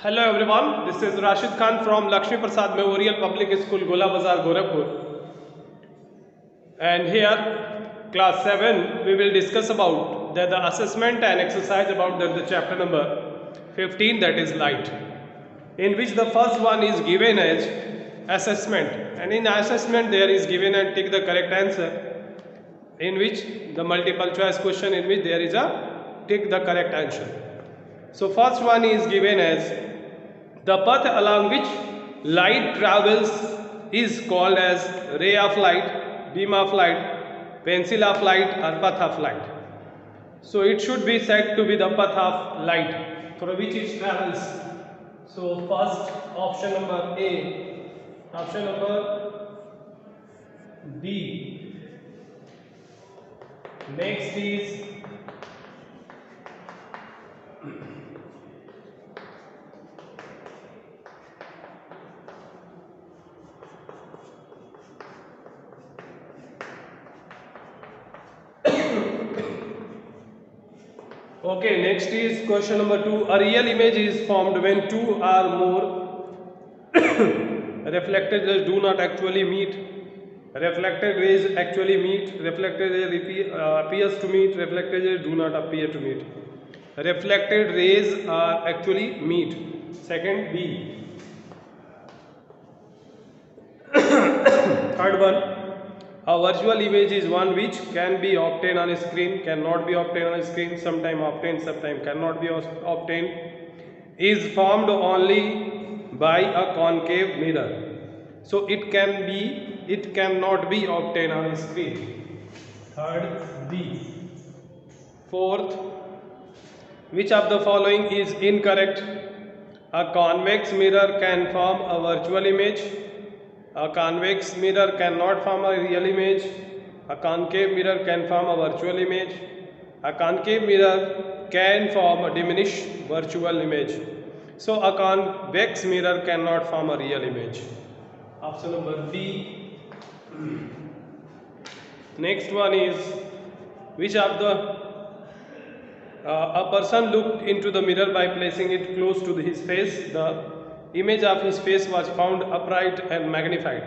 Hello everyone, this is Rashid Khan from Lakshmi Prasad Memorial Public School, Gola Bazar, Gorakhpur. And here, class 7, we will discuss about the assessment and exercise about the chapter number 15, that is light, in which the first one is given as assessment. And in assessment there is given and take the correct answer, in which the multiple choice question in which there is a take the correct answer. So first one is given as the path along which light travels is called as ray of light, beam of light, pencil of light or path of light. So it should be said to be the path of light through which it travels. So first option number A, option number B. Next is okay, next is question number 2. A real image is formed when two or more reflected rays do not actually meet. Reflected rays actually meet. Reflected rays appears to meet. Reflected rays do not appear to meet. Reflected rays are actually meet. Second B. Third one. A virtual image is one which can be obtained on a screen, cannot be obtained on a screen, sometime obtained, sometime cannot be obtained, is formed only by a concave mirror. So it cannot be obtained on a screen. Third B. Fourth, which of the following is incorrect? A convex mirror can form a virtual image. A convex mirror cannot form a real image. A concave mirror can form a virtual image. A concave mirror can form a diminished virtual image. So a convex mirror cannot form a real image. Option number B. Next one is, which of the a person looked into the mirror by placing it close to his face. The image of his face was found upright and magnified.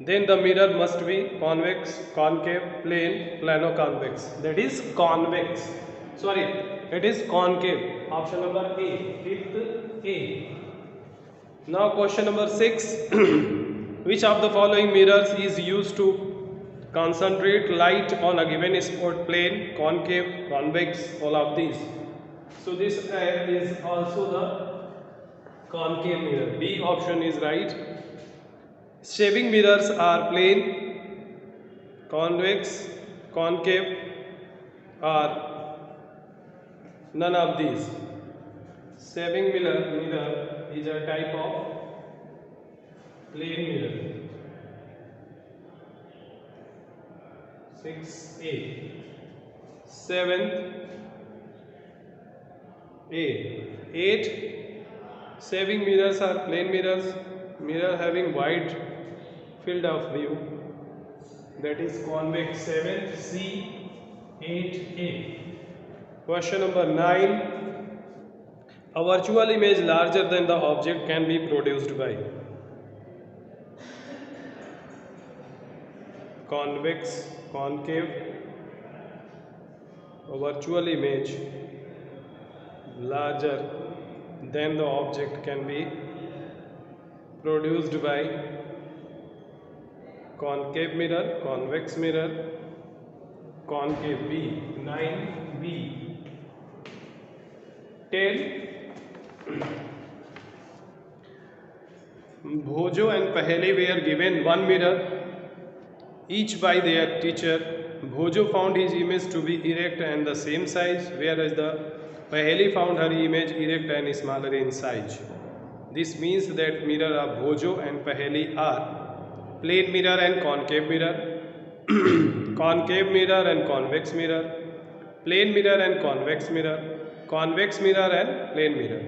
Then the mirror must be convex, concave, plane, plano-convex. That is convex. Sorry, it is concave. Option number A, fifth A. Now question number 6. Which of the following mirrors is used to concentrate light on a given spot? Plane, concave, convex, all of these. So this is also the concave mirror. B option is right. Shaving mirrors are plane, convex, concave, or none of these. Shaving mirror is a type of plane mirror. 6A. 7th A. 8. Shaving mirrors are plane mirrors, mirror having wide field of view, that is convex. 7th C. 8A. Question number 9. A virtual image larger than the object can be produced by convex, concave. A virtual image larger than the object can be produced by concave mirror, convex mirror, concave. B. 9B. 10. Bhojo and Paheli were given one mirror each by their teacher. Bhojo found his image to be erect and the same size, whereas the Paheli found her image erect and smaller in size. This means that mirror of Bhojo and Paheli are plane mirror and concave mirror, concave mirror and convex mirror, plane mirror and convex mirror, convex mirror and plane mirror.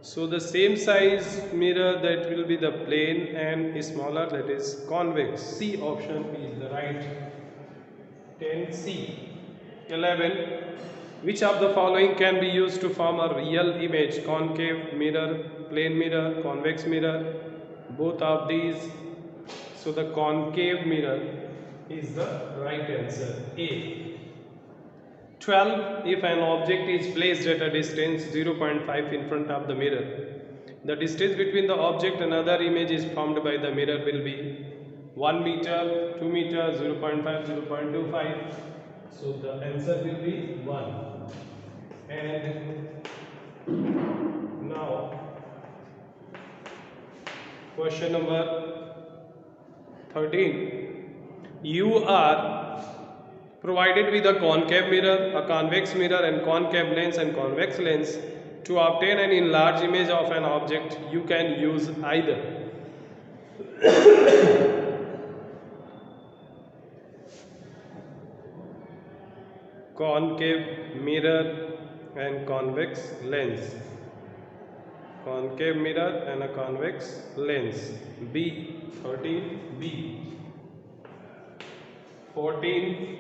So the same size mirror, that will be the plane, and smaller, that is convex. C option is the right. 10C. 11. Which of the following can be used to form a real image? Concave mirror, plane mirror, convex mirror, both of these. So the concave mirror is the right answer, A. 12. If an object is placed at a distance 0.5 in front of the mirror, the distance between the object and other image is formed by the mirror will be 1 meter, 2 meter, 0.5, 0.25. So the answer will be 1. And now question number 13. You are provided with a concave mirror, a convex mirror and concave lens and convex lens. To obtain an enlarged image of an object, you can use either concave mirror and convex lens. Concave mirror and a convex lens. B. 13. B. 14.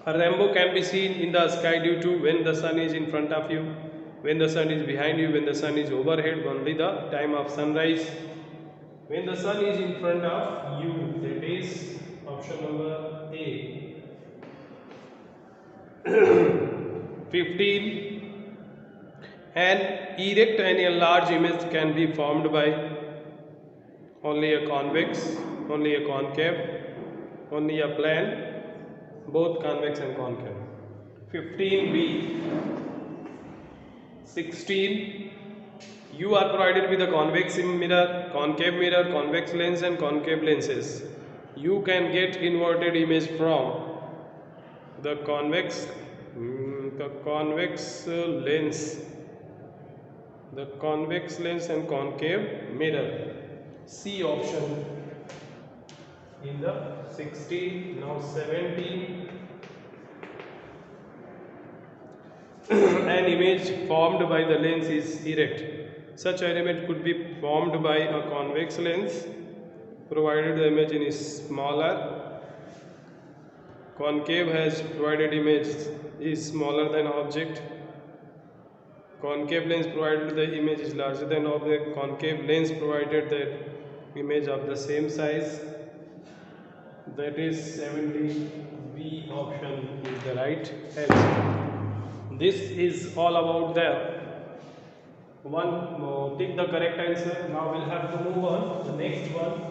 A rainbow can be seen in the sky due to when the sun is in front of you, when the sun is behind you, when the sun is overhead, only the time of sunrise. When the sun is in front of you, that is option number A. 15. An erect and a large image can be formed by only a convex, only a concave, only a plane, both convex and concave. 15b. 16. You are provided with a convex mirror, convex lens and concave lenses. You can get inverted image from the convex lens and concave mirror. C option in the 16. Now 17. An image formed by the lens is erect. Such an image could be formed by a convex lens provided the image is smaller. Concave has provided image is smaller than object. Concave lens provided the image is larger than object. Concave lens provided that image of the same size. That is 17. B option is the right answer. This is all about the one. Take the correct answer. Now we'll have to move on to the next one.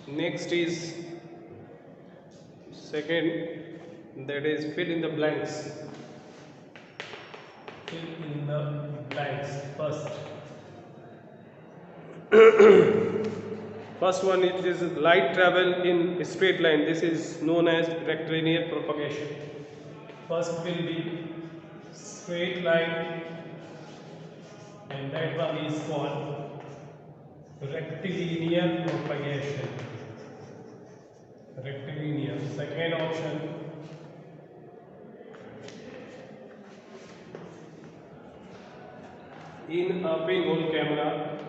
Next is second, that is fill in the blanks. Fill in the blanks first. First one, it is light travel in a straight line. This is known as rectilinear propagation. First will be straight line, and that one is called rectilinear propagation. Rectilinear. Second option, in a pinhole camera,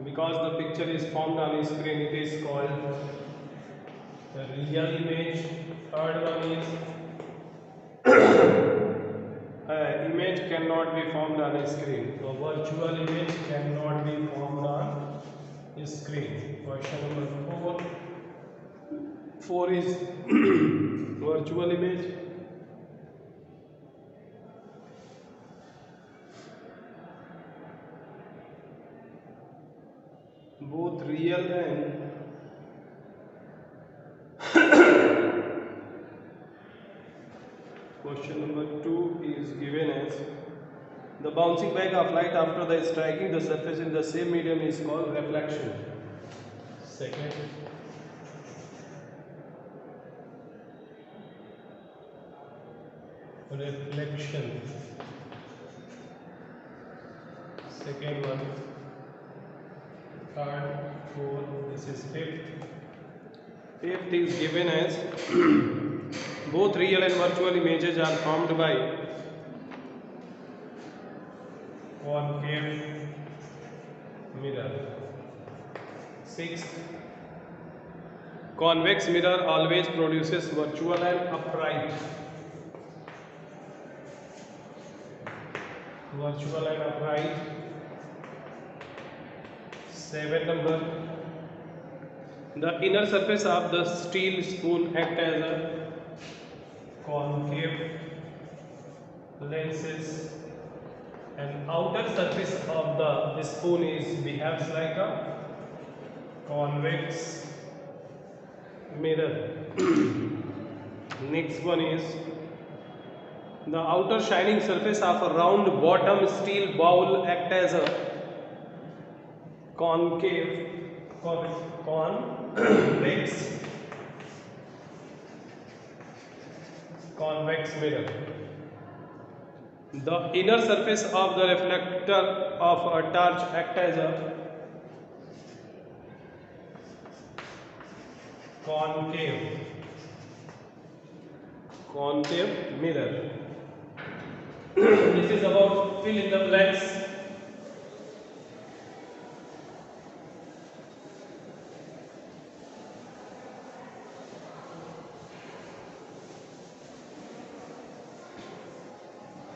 because the picture is formed on a screen, it is called the real image. Third one is image cannot be formed on a screen. So virtual image cannot be formed on a screen. Question number 4. 4 is virtual image. Both real and question number 2 is given as the bouncing back of light after the striking the surface in the same medium is called reflection. Second, reflection. Second one. Third, fourth, this is fifth. Fifth is given as both real and virtual images are formed by concave mirror. Sixth, convex mirror always produces virtual and upright. Virtual and upright. 7 number, the inner surface of the steel spoon act as a concave lenses, and outer surface of the spoon is behaves like a convex mirror. Next one is the outer shining surface of a round bottom steel bowl act as a convex mirror. The inner surface of the reflector of a torch act as a concave mirror. This is about fill in the blanks.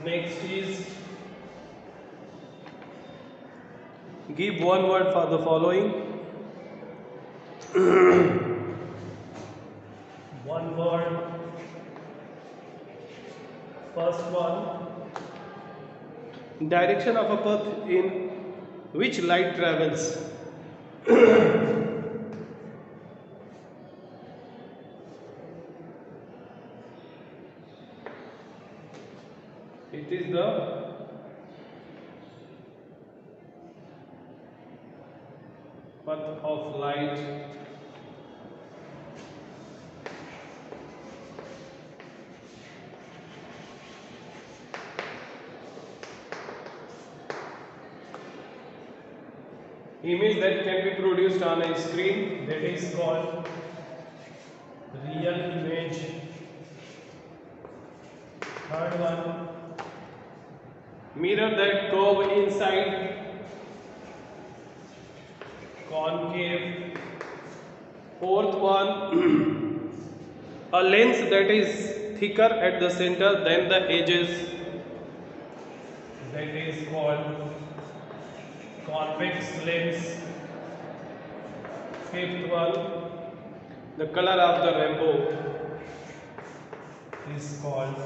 Next is give one word for the following. One word. First one. Direction of a path in which light travels. It is the path of light. Image that can be produced on a screen, that is called real image. Third one, mirror that curve inside, concave. Fourth one, a lens that is thicker at the center than the edges, that is called convex lens. Fifth one, the color of the rainbow is called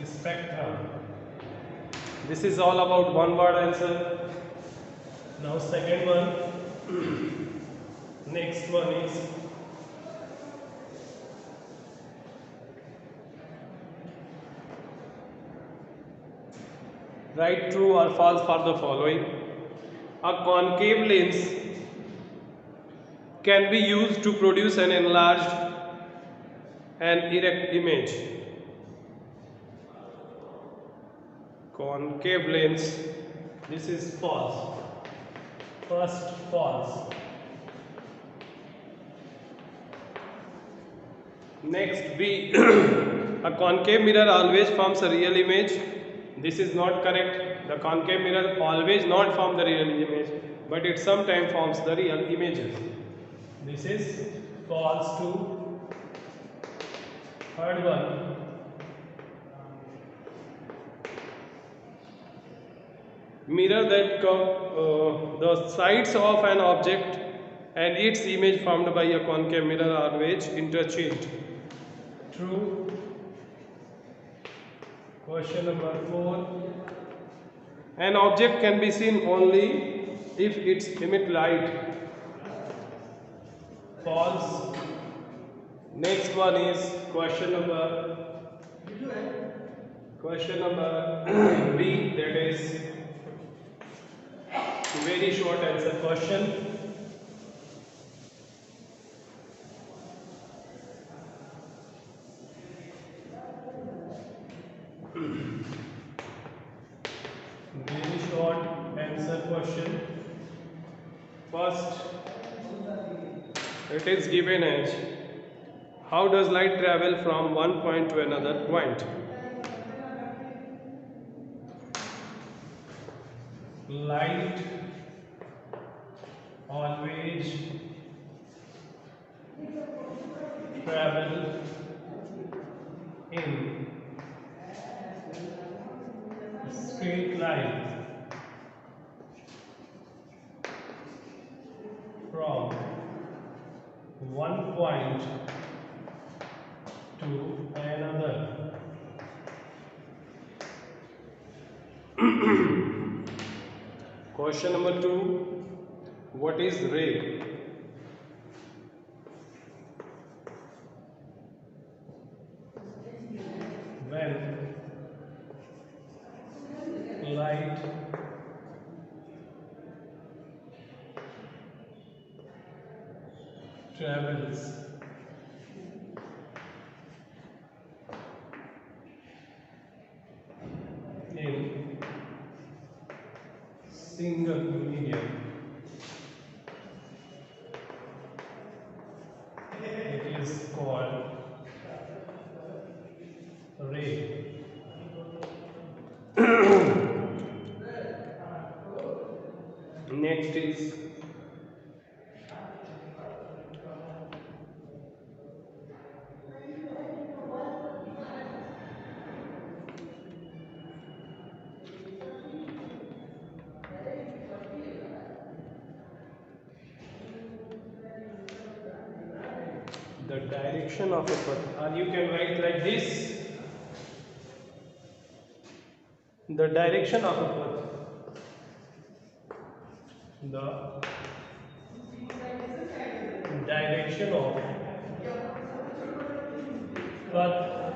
spectrum. This is all about one word answer. Now second one. Next one is write true or false for the following. A concave lens can be used to produce an enlarged and erect image. Concave lens, this is false. First false. Next B. A concave mirror always forms a real image. This is not correct. The concave mirror always not form the real image, but it sometimes forms the real images. This is false too. Third one. Mirror that the sides of an object and its image formed by a concave mirror are always interchanged. True. Question number 4. An object can be seen only if it emits light. False. Next one is question number B, that is very short answer question. Very short answer question. First, it is given as how does light travel from one point to another point? Light always travel in straight line from one point to another. Question number 2. What is ray? When light travels in single medium, it is called ray. Next is the direction of a path, or you can write like this: the direction of a path. The direction of path.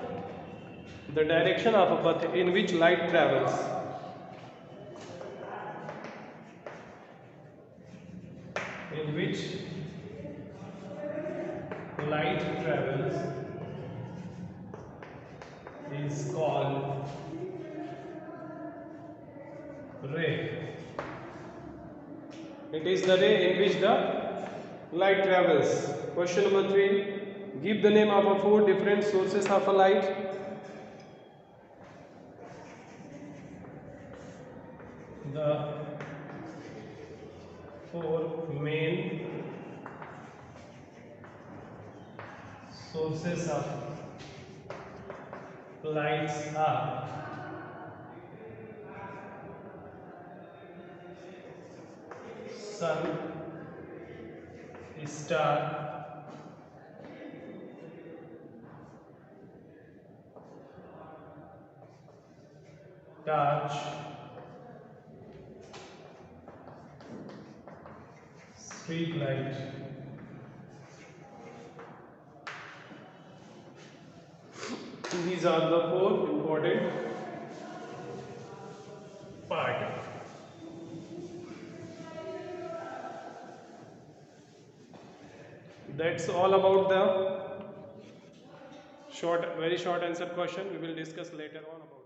The direction of a path in which light travels. In which light travels is called ray. It is the ray in which the light travels. Question number 3. Give the name of 4 different sources of a light. The 4 main sources of lights are sun, star, torch, street light. These are the 4 important parts. That's all about the very short answer question. We will discuss later on about it.